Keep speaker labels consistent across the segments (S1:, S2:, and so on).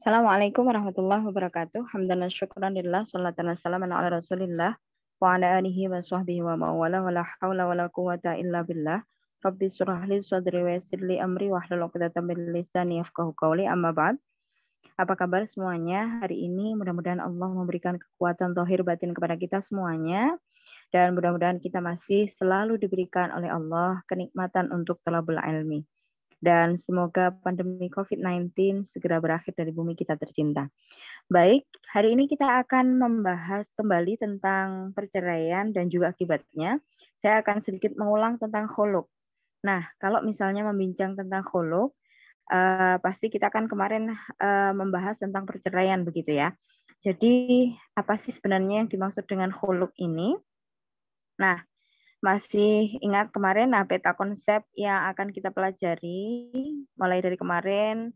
S1: Assalamualaikum warahmatullahi wabarakatuh. Hamdan wa syukran lillah, sholatan wa salaman ala rasulillah, wa ala alihi wa sahbihi wa ma'wala, wa la hawla wa la quwata illa billah. Rabbi surah li sadri wa yassir li amri wa hlul 'uqdatam min lisani yafqahu qawli, amma ba'd. Apa kabar semuanya? Hari ini mudah-mudahan Allah memberikan kekuatan zahir batin kepada kita semuanya, dan mudah-mudahan kita masih selalu diberikan oleh Allah kenikmatan untuk thalabul ilmi. Dan semoga pandemi COVID-19 segera berakhir dari bumi kita tercinta. Baik, hari ini kita akan membahas kembali tentang perceraian dan juga akibatnya. Saya akan sedikit mengulang tentang khuluk. Nah, kalau misalnya membincang tentang khuluk, pasti kita kan kemarin membahas tentang perceraian begitu ya. Jadi, apa sih sebenarnya yang dimaksud dengan khuluk ini? Nah, masih ingat kemarin peta konsep yang akan kita pelajari mulai dari kemarin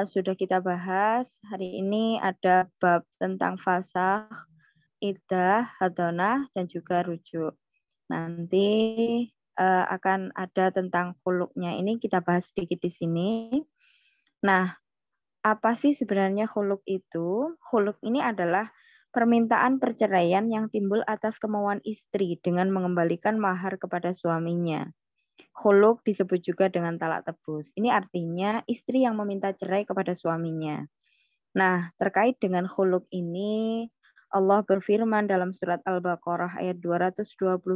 S1: sudah kita bahas. Hari ini ada bab tentang fasakh, iddah, hadonah, dan juga rujuk. Nanti akan ada tentang khuluknya. Ini kita bahas sedikit di sini. Nah, apa sih sebenarnya khuluk itu? Khuluk ini adalah permintaan perceraian yang timbul atas kemauan istri dengan mengembalikan mahar kepada suaminya. Khuluk disebut juga dengan talak tebus. Ini artinya istri yang meminta cerai kepada suaminya. Nah, terkait dengan khuluk ini, Allah berfirman dalam surat Al-Baqarah ayat 229,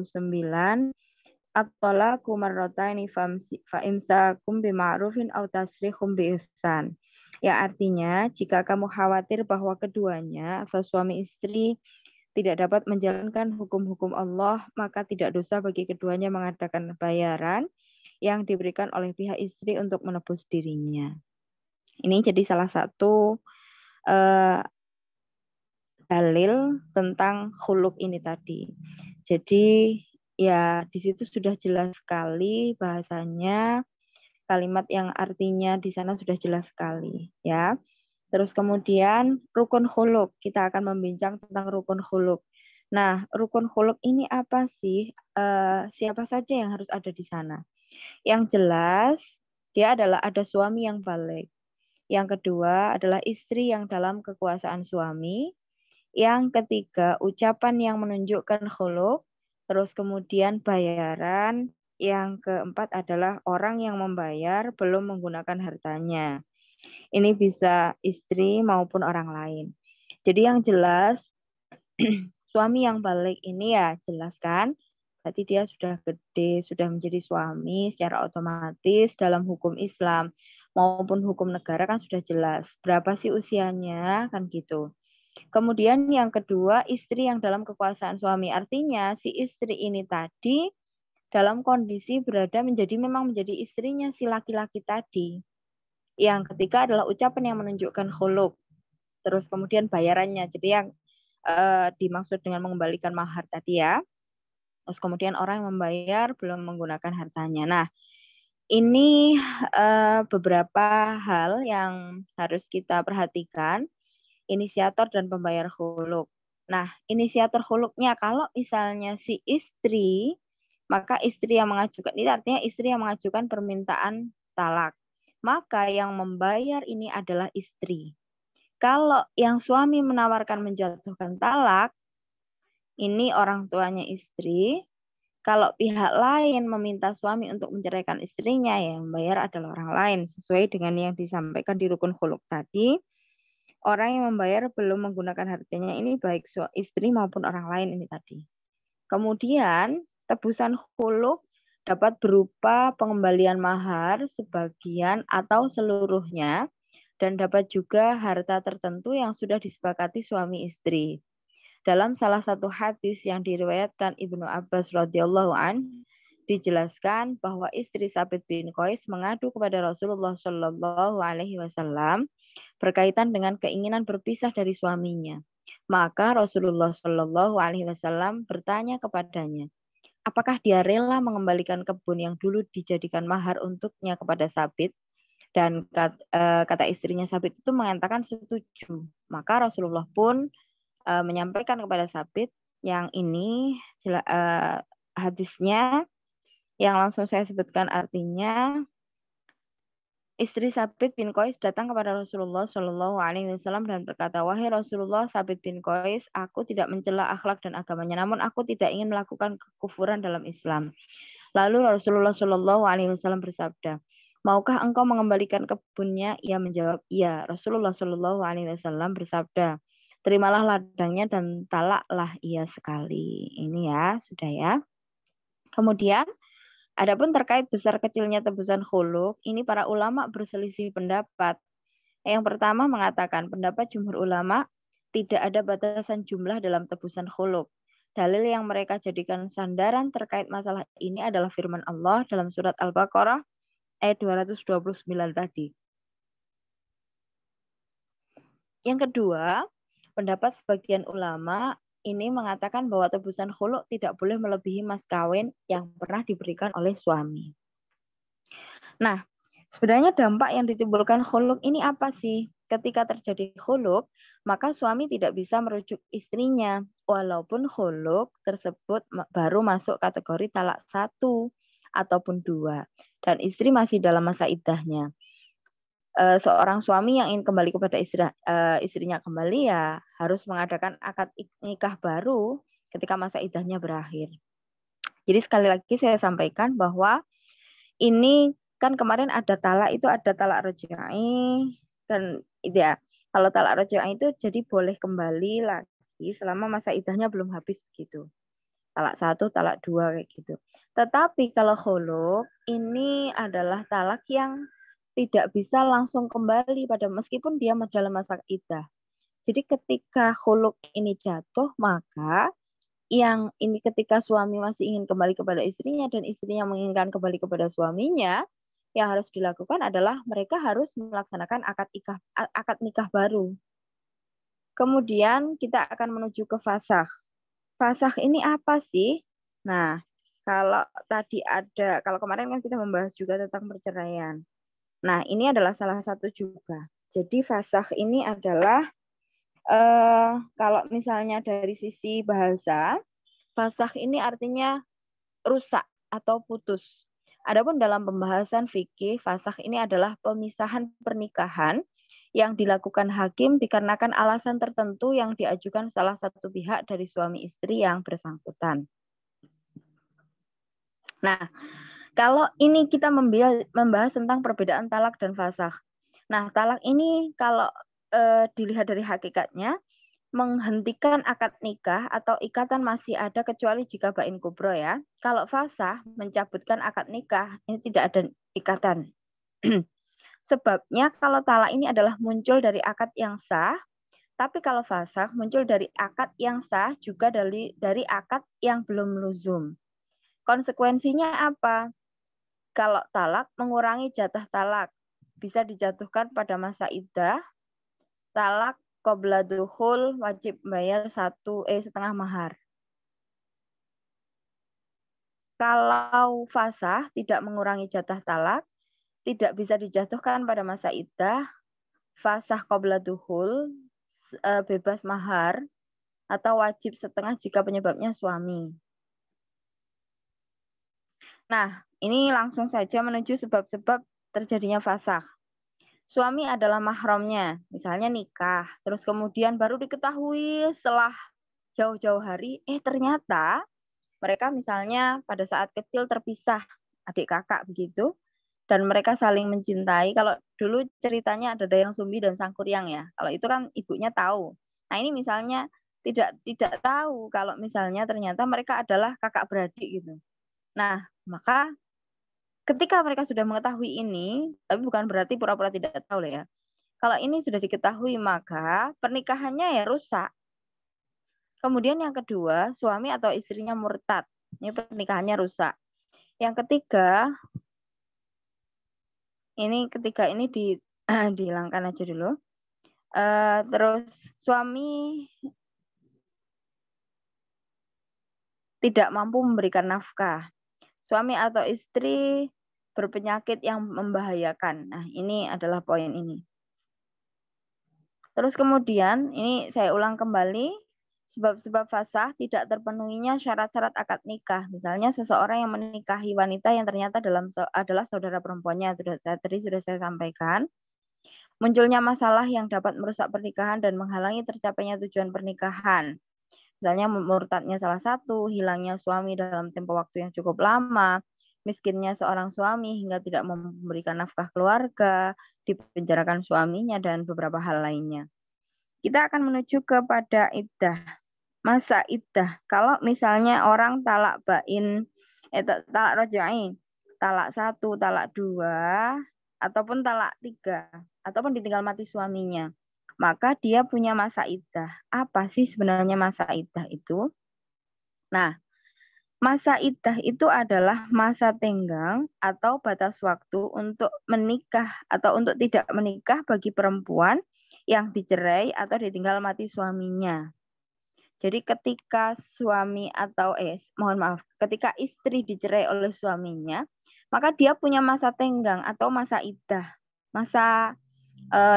S1: At-talaqu marrataini fa'imsakum bima'rufin aw tasrihum biihsan. Ya artinya, jika kamu khawatir bahwa keduanya atau suami istri tidak dapat menjalankan hukum-hukum Allah, maka tidak dosa bagi keduanya mengadakan bayaran yang diberikan oleh pihak istri untuk menebus dirinya. Ini jadi salah satu dalil tentang khuluk ini tadi. Jadi ya di situ sudah jelas sekali bahasanya, kalimat yang artinya di sana sudah jelas sekali ya. Terus kemudian rukun khuluk, kita akan membincang tentang rukun khuluk. Nah, rukun khuluk ini apa sih? Siapa saja yang harus ada di sana? Yang jelas, dia adalah ada suami yang balik. Yang kedua adalah istri yang dalam kekuasaan suami. Yang ketiga, ucapan yang menunjukkan khuluk. Terus kemudian bayaran. Yang keempat adalah orang yang membayar belum menggunakan hartanya. Ini bisa istri maupun orang lain. Jadi yang jelas, suami yang balik ini ya jelas kan, berarti dia sudah gede, sudah menjadi suami secara otomatis dalam hukum Islam maupun hukum negara kan sudah jelas. Berapa sih usianya, kan gitu. Kemudian yang kedua, istri yang dalam kekuasaan suami. Artinya si istri ini tadi dalam kondisi berada memang menjadi istrinya si laki-laki tadi. Yang ketiga adalah ucapan yang menunjukkan khuluk. Terus kemudian bayarannya. Jadi yang dimaksud dengan mengembalikan mahar tadi ya. Terus kemudian orang yang membayar belum menggunakan hartanya. Nah, ini beberapa hal yang harus kita perhatikan. Inisiator dan pembayar khuluk. Nah, inisiator khuluknya kalau misalnya si istri, maka istri yang mengajukan, ini artinya istri yang mengajukan permintaan talak. Maka yang membayar ini adalah istri. Kalau yang suami menawarkan menjatuhkan talak, ini orang tuanya istri. Kalau pihak lain meminta suami untuk menceraikan istrinya, yang membayar adalah orang lain. Sesuai dengan yang disampaikan di rukun khuluk tadi, orang yang membayar belum menggunakan hartanya ini baik istri maupun orang lain ini tadi. Kemudian tebusan khuluk dapat berupa pengembalian mahar sebagian atau seluruhnya dan dapat juga harta tertentu yang sudah disepakati suami istri. Dalam salah satu hadis yang diriwayatkan Ibnu Abbas radhiyallahu an dijelaskan bahwa istri Sabit bin Qais mengadu kepada Rasulullah Shallallahu alaihi wasallam berkaitan dengan keinginan berpisah dari suaminya. Maka Rasulullah Shallallahu alaihi wasallam bertanya kepadanya, apakah dia rela mengembalikan kebun yang dulu dijadikan mahar untuknya kepada Sabit? Dan kata istrinya Sabit itu mengatakan setuju. Maka Rasulullah pun menyampaikan kepada Sabit yang ini hadisnya yang langsung saya sebutkan artinya, istri Sabit bin Qais datang kepada Rasulullah Shallallahu Alaihi Wasallam dan berkata, wahai Rasulullah, Sabit bin Qais, aku tidak mencela akhlak dan agamanya, namun aku tidak ingin melakukan kekufuran dalam Islam. Lalu Rasulullah Shallallahu Alaihi Wasallam bersabda, maukah engkau mengembalikan kebunnya? Ia menjawab, iya. Rasulullah Shallallahu Alaihi Wasallam bersabda, terimalah ladangnya dan talaklah ia sekali. Ini ya, sudah ya. Kemudian, adapun terkait besar kecilnya tebusan khuluk, ini para ulama berselisih pendapat. Yang pertama mengatakan pendapat jumhur ulama tidak ada batasan jumlah dalam tebusan khuluk. Dalil yang mereka jadikan sandaran terkait masalah ini adalah firman Allah dalam surat Al-Baqarah ayat 229 tadi. Yang kedua, pendapat sebagian ulama ini mengatakan bahwa tebusan khuluk tidak boleh melebihi mas kawin yang pernah diberikan oleh suami. Nah, sebenarnya dampak yang ditimbulkan khuluk ini apa sih? Ketika terjadi khuluk, maka suami tidak bisa merujuk istrinya, walaupun khuluk tersebut baru masuk kategori talak 1 ataupun 2, dan istri masih dalam masa iddahnya. Seorang suami yang ingin kembali kepada istrinya kembali ya harus mengadakan akad nikah baru ketika masa iddahnya berakhir. Jadi sekali lagi saya sampaikan bahwa ini kan kemarin ada talak, itu ada talak rojai dan ya kalau talak rojai itu jadi boleh kembali lagi selama masa iddahnya belum habis begitu. Talak 1, talak 2 kayak gitu. Tetapi kalau khuluk ini adalah talak yang tidak bisa langsung kembali pada meskipun dia dalam masa iddah. Jadi ketika khuluk ini jatuh, maka yang ini ketika suami masih ingin kembali kepada istrinya dan istrinya menginginkan kembali kepada suaminya, yang harus dilakukan adalah mereka harus melaksanakan akad nikah baru. Kemudian kita akan menuju ke fasakh. Fasakh ini apa sih? Nah, kalau kemarin kan kita membahas juga tentang perceraian. Nah, ini adalah salah satu juga. Jadi fasakh ini adalah kalau misalnya dari sisi bahasa, fasakh ini artinya rusak atau putus. Adapun dalam pembahasan fikih, fasakh ini adalah pemisahan pernikahan yang dilakukan hakim dikarenakan alasan tertentu yang diajukan salah satu pihak dari suami istri yang bersangkutan. Nah, kalau ini kita membahas tentang perbedaan talak dan fasakh. Nah, talak ini kalau dilihat dari hakikatnya, menghentikan akad nikah atau ikatan masih ada kecuali jika bain kubro ya. Kalau fasakh mencabutkan akad nikah, ini tidak ada ikatan. Sebabnya kalau talak ini adalah muncul dari akad yang sah, tapi kalau fasakh muncul dari akad yang sah juga dari akad yang belum luzum. Konsekuensinya apa? Kalau talak mengurangi jatah talak, bisa dijatuhkan pada masa iddah. Talak qabla dukhul wajib bayar setengah mahar. Kalau fasakh tidak mengurangi jatah talak, tidak bisa dijatuhkan pada masa iddah. Fasakh qabla dukhul bebas mahar atau wajib setengah jika penyebabnya suami. Nah, ini langsung saja menuju sebab-sebab terjadinya fasakh. Suami adalah mahramnya, misalnya nikah, terus kemudian baru diketahui setelah jauh-jauh hari, ternyata mereka misalnya pada saat kecil terpisah, adik kakak begitu, dan mereka saling mencintai. Kalau dulu ceritanya ada Dayang Sumbi dan Sangkuriang ya, kalau itu kan ibunya tahu. Nah ini misalnya tidak tahu kalau misalnya ternyata mereka adalah kakak beradik gitu. Nah maka ketika mereka sudah mengetahui ini, tapi bukan berarti pura-pura tidak tahu ya. Kalau ini sudah diketahui maka pernikahannya ya rusak. Kemudian yang kedua, suami atau istrinya murtad. Ini pernikahannya rusak. Yang ketiga, ini dihilangkan aja dulu. Terus suami tidak mampu memberikan nafkah. Suami atau istri berpenyakit yang membahayakan. Nah, ini adalah poin ini. Terus kemudian, ini saya ulang kembali, sebab-sebab fasakh tidak terpenuhinya syarat-syarat akad nikah. Misalnya seseorang yang menikahi wanita yang ternyata adalah saudara perempuannya, tadi sudah saya sampaikan. Munculnya masalah yang dapat merusak pernikahan dan menghalangi tercapainya tujuan pernikahan. Misalnya murtadnya salah satu, hilangnya suami dalam tempo waktu yang cukup lama, miskinnya seorang suami hingga tidak memberikan nafkah keluarga, dipenjarakan suaminya, dan beberapa hal lainnya. Kita akan menuju kepada iddah. Masa iddah, kalau misalnya orang talak bain, talak rojai, talak 1, talak 2, ataupun talak 3, ataupun ditinggal mati suaminya, maka dia punya masa iddah. Apa sih sebenarnya masa iddah itu? Nah, masa iddah itu adalah masa tenggang atau batas waktu untuk menikah atau untuk tidak menikah bagi perempuan yang dicerai atau ditinggal mati suaminya. Jadi ketika suami atau ketika istri dicerai oleh suaminya, maka dia punya masa tenggang atau masa iddah, masa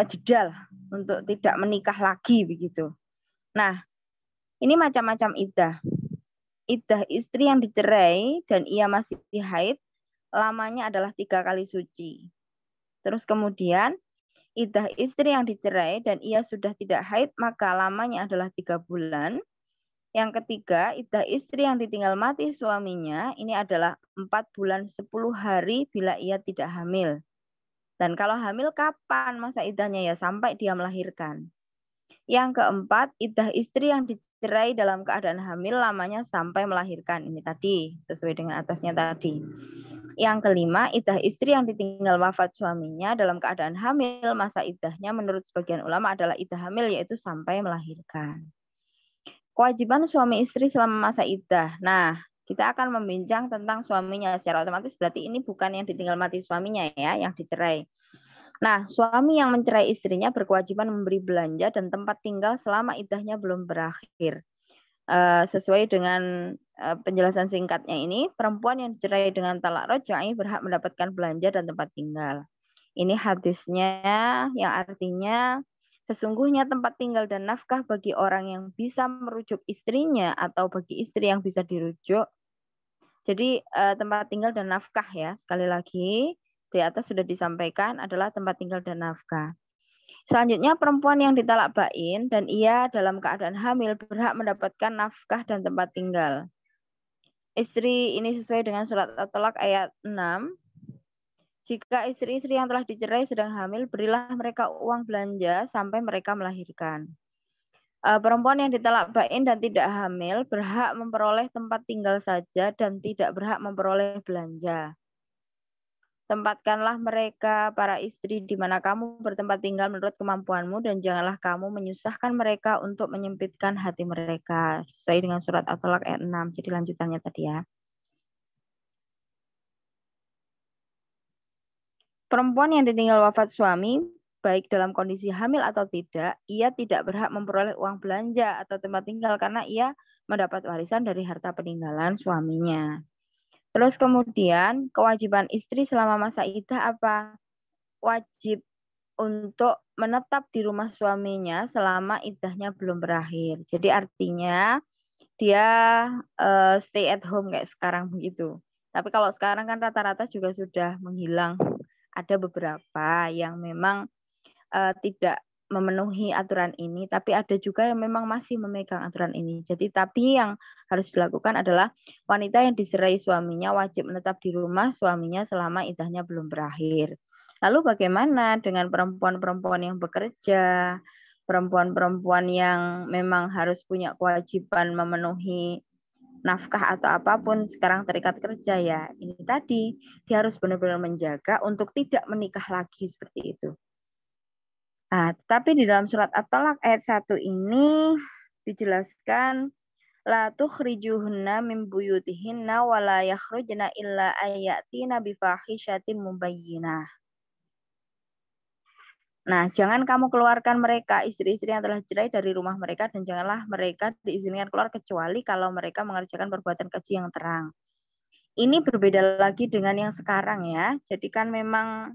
S1: jeda untuk tidak menikah lagi begitu. Nah, ini macam-macam iddah. Iddah istri yang dicerai dan ia masih haid, lamanya adalah 3 kali suci. Terus kemudian iddah istri yang dicerai dan ia sudah tidak haid, maka lamanya adalah 3 bulan. Yang ketiga, iddah istri yang ditinggal mati suaminya, ini adalah 4 bulan 10 hari bila ia tidak hamil. Dan kalau hamil kapan masa iddahnya? Ya sampai dia melahirkan. Yang keempat, iddah istri yang dicerai dalam keadaan hamil lamanya sampai melahirkan. Ini tadi, sesuai dengan atasnya tadi. Yang kelima, iddah istri yang ditinggal wafat suaminya dalam keadaan hamil, masa iddahnya menurut sebagian ulama adalah iddah hamil, yaitu sampai melahirkan. Kewajiban suami istri selama masa iddah. Nah, kita akan membincang tentang suaminya. Secara otomatis berarti ini bukan yang ditinggal mati suaminya ya, yang dicerai. Nah, suami yang mencerai istrinya berkewajiban memberi belanja dan tempat tinggal selama iddahnya belum berakhir. Sesuai dengan penjelasan singkatnya ini, perempuan yang dicerai dengan talak rojai berhak mendapatkan belanja dan tempat tinggal. Ini hadisnya yang artinya sesungguhnya tempat tinggal dan nafkah bagi orang yang bisa merujuk istrinya atau bagi istri yang bisa dirujuk. Jadi tempat tinggal dan nafkah ya, sekali lagi di atas sudah disampaikan adalah tempat tinggal dan nafkah. Selanjutnya perempuan yang ditalak bain dan ia dalam keadaan hamil berhak mendapatkan nafkah dan tempat tinggal. Istri ini sesuai dengan surat At-Talaq ayat 6. Jika istri-istri yang telah dicerai sedang hamil, berilah mereka uang belanja sampai mereka melahirkan. Perempuan yang ditalak bain dan tidak hamil berhak memperoleh tempat tinggal saja dan tidak berhak memperoleh belanja. Tempatkanlah mereka, para istri, di mana kamu bertempat tinggal menurut kemampuanmu dan janganlah kamu menyusahkan mereka untuk menyempitkan hati mereka. Sesuai dengan surat At-Talaq ayat 6. Jadi lanjutannya tadi ya. Perempuan yang ditinggal wafat suami, baik dalam kondisi hamil atau tidak, ia tidak berhak memperoleh uang belanja atau tempat tinggal karena ia mendapat warisan dari harta peninggalan suaminya. Terus kemudian kewajiban istri selama masa iddah apa? Wajib untuk menetap di rumah suaminya selama iddahnya belum berakhir. Jadi artinya dia stay at home kayak sekarang begitu. Tapi kalau sekarang kan rata-rata juga sudah menghilang. Ada beberapa yang memang tidak memenuhi aturan ini, tapi ada juga yang memang masih memegang aturan ini. Jadi tapi yang harus dilakukan adalah wanita yang dicerai suaminya wajib menetap di rumah suaminya selama iddahnya belum berakhir. Lalu bagaimana dengan perempuan-perempuan yang bekerja, perempuan-perempuan yang memang harus punya kewajiban memenuhi nafkah atau apapun sekarang terikat kerja ya. Ini tadi dia harus benar-benar menjaga untuk tidak menikah lagi seperti itu. Nah, tapi di dalam surat At-Talaq ayat 1 ini dijelaskan la tukhrijuhunna min buyutihinna wa la yakhrujna illa ayatina bifahishatin mubayyinah. Nah, jangan kamu keluarkan mereka, istri-istri yang telah cerai dari rumah mereka, dan janganlah mereka diizinkan keluar kecuali kalau mereka mengerjakan perbuatan keji yang terang. Ini berbeda lagi dengan yang sekarang ya. Jadi kan memang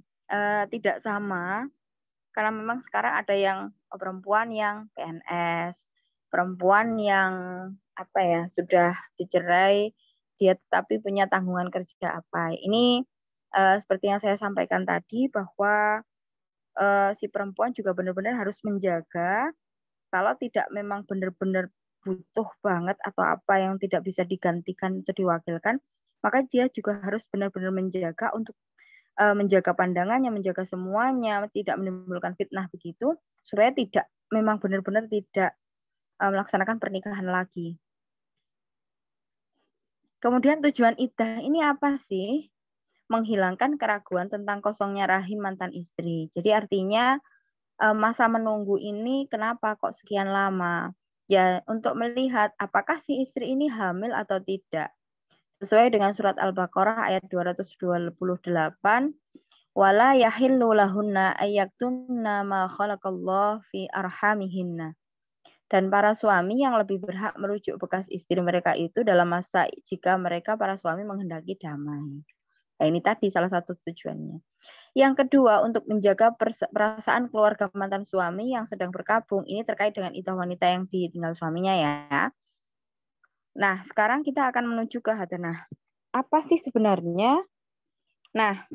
S1: tidak sama, karena memang sekarang ada yang perempuan yang PNS, perempuan yang sudah dicerai, dia tetapi punya tanggungan kerja apa. Ini seperti yang saya sampaikan tadi bahwa si perempuan juga benar-benar harus menjaga kalau tidak memang benar-benar butuh banget atau apa yang tidak bisa digantikan atau diwakilkan, maka dia juga harus benar-benar menjaga untuk menjaga pandangannya, menjaga semuanya, tidak menimbulkan fitnah begitu, supaya tidak memang benar-benar tidak melaksanakan pernikahan lagi. Kemudian tujuan iddah ini apa sih? Menghilangkan keraguan tentang kosongnya rahim mantan istri. Jadi artinya masa menunggu ini kenapa kok sekian lama? Ya, untuk melihat apakah si istri ini hamil atau tidak. Sesuai dengan surat Al-Baqarah ayat 228, wala yahillu lahunna ayyaktumna ma khalaqallahu fi arhamihinna. Dan para suami yang lebih berhak merujuk bekas istri mereka itu dalam masa jika mereka para suami menghendaki damai. Nah, ini tadi salah satu tujuannya. Yang kedua, untuk menjaga perasaan keluarga mantan suami yang sedang berkabung. Ini terkait dengan iddah wanita yang ditinggal suaminya ya. Nah, sekarang kita akan menuju ke hadanah. Apa sih sebenarnya? Nah,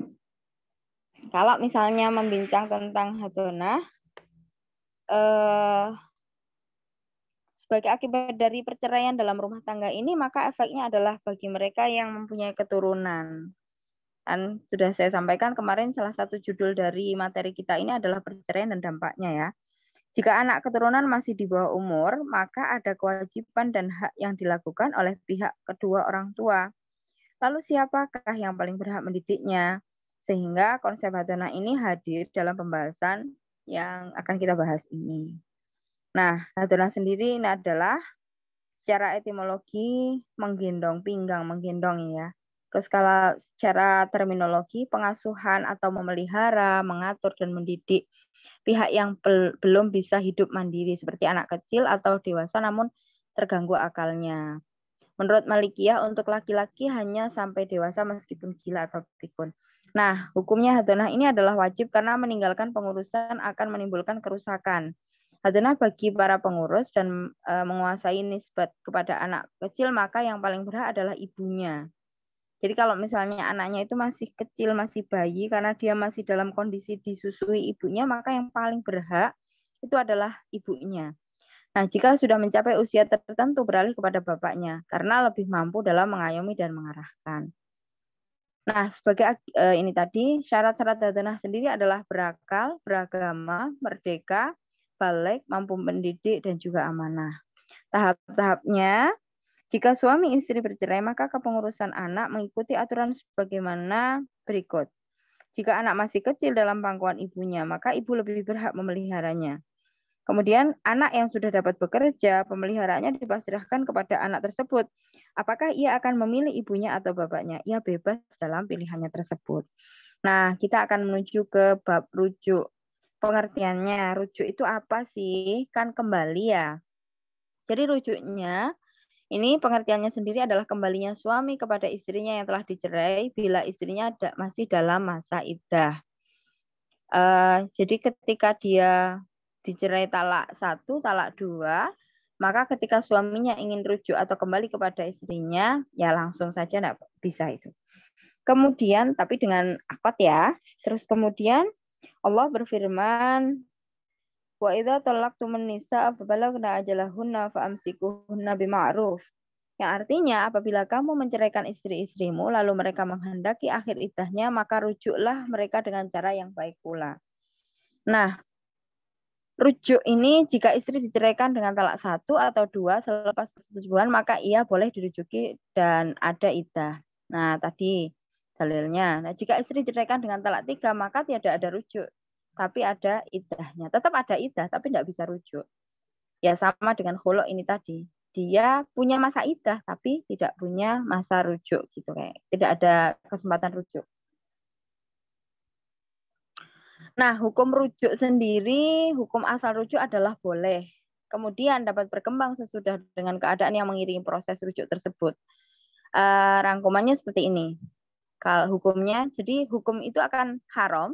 S1: kalau misalnya membincang tentang hadanah, sebagai akibat dari perceraian dalam rumah tangga ini, maka efeknya adalah bagi mereka yang mempunyai keturunan. Dan sudah saya sampaikan kemarin salah satu judul dari materi kita ini adalah perceraian dan dampaknya ya. Jika anak keturunan masih di bawah umur, maka ada kewajiban dan hak yang dilakukan oleh pihak kedua orang tua. Lalu siapakah yang paling berhak mendidiknya? Sehingga konsep hadanah ini hadir dalam pembahasan yang akan kita bahas ini. Nah, hadanah sendiri ini adalah secara etimologi menggendong, pinggang, menggendong ya. Terus kalau secara terminologi pengasuhan atau memelihara, mengatur dan mendidik pihak yang belum bisa hidup mandiri seperti anak kecil atau dewasa namun terganggu akalnya. Menurut Malikiyah untuk laki-laki hanya sampai dewasa meskipun gila atau pikun. Nah, hukumnya hadanah ini adalah wajib karena meninggalkan pengurusan akan menimbulkan kerusakan. Hadanah bagi para pengurus dan menguasai nisbat kepada anak kecil, maka yang paling berhak adalah ibunya. Jadi kalau misalnya anaknya itu masih kecil, masih bayi, karena dia masih dalam kondisi disusui ibunya, maka yang paling berhak itu adalah ibunya. Nah, jika sudah mencapai usia tertentu, beralih kepada bapaknya, karena lebih mampu dalam mengayomi dan mengarahkan. Nah, sebagai ini tadi, syarat-syarat hadanah sendiri adalah berakal, beragama, merdeka, balik, mampu mendidik, dan juga amanah. Tahap-tahapnya, jika suami istri bercerai, maka kepengurusan anak mengikuti aturan sebagaimana berikut. Jika anak masih kecil dalam pangkuan ibunya, maka ibu lebih berhak memeliharanya. Kemudian anak yang sudah dapat bekerja, pemeliharaannya dipasrahkan kepada anak tersebut. Apakah ia akan memilih ibunya atau bapaknya? Ia bebas dalam pilihannya tersebut. Nah, kita akan menuju ke bab rujuk. Pengertiannya, rujuk itu apa sih? Kan kembali ya. Jadi rujuknya, ini pengertiannya sendiri adalah kembalinya suami kepada istrinya yang telah dicerai bila istrinya masih dalam masa iddah. Jadi ketika dia dicerai talak 1, talak 2, maka ketika suaminya ingin rujuk atau kembali kepada istrinya, ya langsung saja enggak bisa itu. Kemudian, tapi dengan akad ya. Terus kemudian Allah berfirman, wa idza talaqtumun nisaa fabalagna ajalahunna faamsikuhunna bima'ruf. Yang artinya apabila kamu menceraikan istri-istrimu lalu mereka menghendaki akhir iddahnya maka rujuklah mereka dengan cara yang baik pula. Nah, rujuk ini jika istri diceraikan dengan talak 1 atau 2 selepas persetujuan maka ia boleh dirujuki dan ada iddah. Nah, tadi dalilnya. Nah, jika istri diceraikan dengan talak 3 maka tidak ada rujuk, tapi ada iddahnya. Tetap ada iddah tapi tidak bisa rujuk. Ya sama dengan khulu ini tadi. Dia punya masa iddah tapi tidak punya masa rujuk gitu kayak. Tidak ada kesempatan rujuk. Nah, hukum rujuk sendiri, hukum asal rujuk adalah boleh. Kemudian dapat berkembang sesudah dengan keadaan yang mengiringi proses rujuk tersebut. Rangkumannya seperti ini. Kalau hukumnya, jadi hukum itu akan haram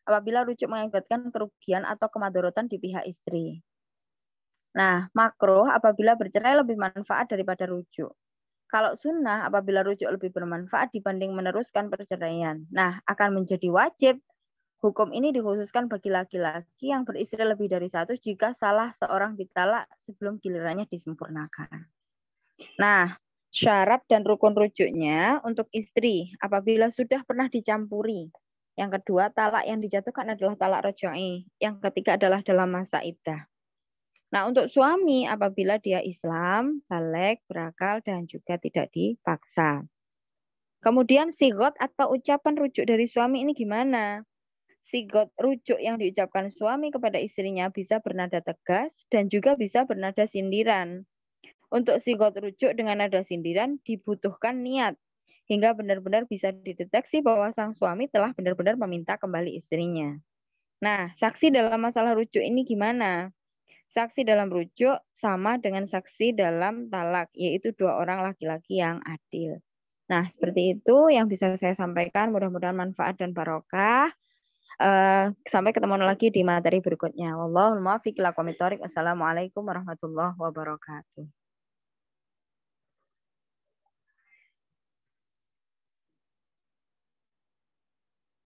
S1: apabila rujuk mengakibatkan kerugian atau kemadharatan di pihak istri. Nah, makruh apabila bercerai lebih manfaat daripada rujuk. Kalau sunnah apabila rujuk lebih bermanfaat dibanding meneruskan perceraian. Nah, akan menjadi wajib. Hukum ini dikhususkan bagi laki-laki yang beristri lebih dari satu jika salah seorang ditalak sebelum gilirannya disempurnakan. Nah, syarat dan rukun rujuknya untuk istri apabila sudah pernah dicampuri. Yang kedua, talak yang dijatuhkan adalah talak rojoi. Yang ketiga adalah dalam masa iddah. Nah, untuk suami apabila dia Islam, balik, berakal, dan juga tidak dipaksa. Kemudian sigot atau ucapan rujuk dari suami ini gimana? Sigot rujuk yang diucapkan suami kepada istrinya bisa bernada tegas dan juga bisa bernada sindiran. Untuk sigot rujuk dengan nada sindiran dibutuhkan niat hingga benar-benar bisa dideteksi bahwa sang suami telah benar-benar meminta kembali istrinya. Nah, saksi dalam masalah rujuk ini gimana? Saksi dalam rujuk sama dengan saksi dalam talak, yaitu 2 orang laki-laki yang adil. Nah, seperti itu yang bisa saya sampaikan. Mudah-mudahan manfaat dan barokah. Sampai ketemu lagi di materi berikutnya. Wallahul muwaffiq ila aqwamit thoriq. Wassalamualaikum warahmatullahi wabarakatuh.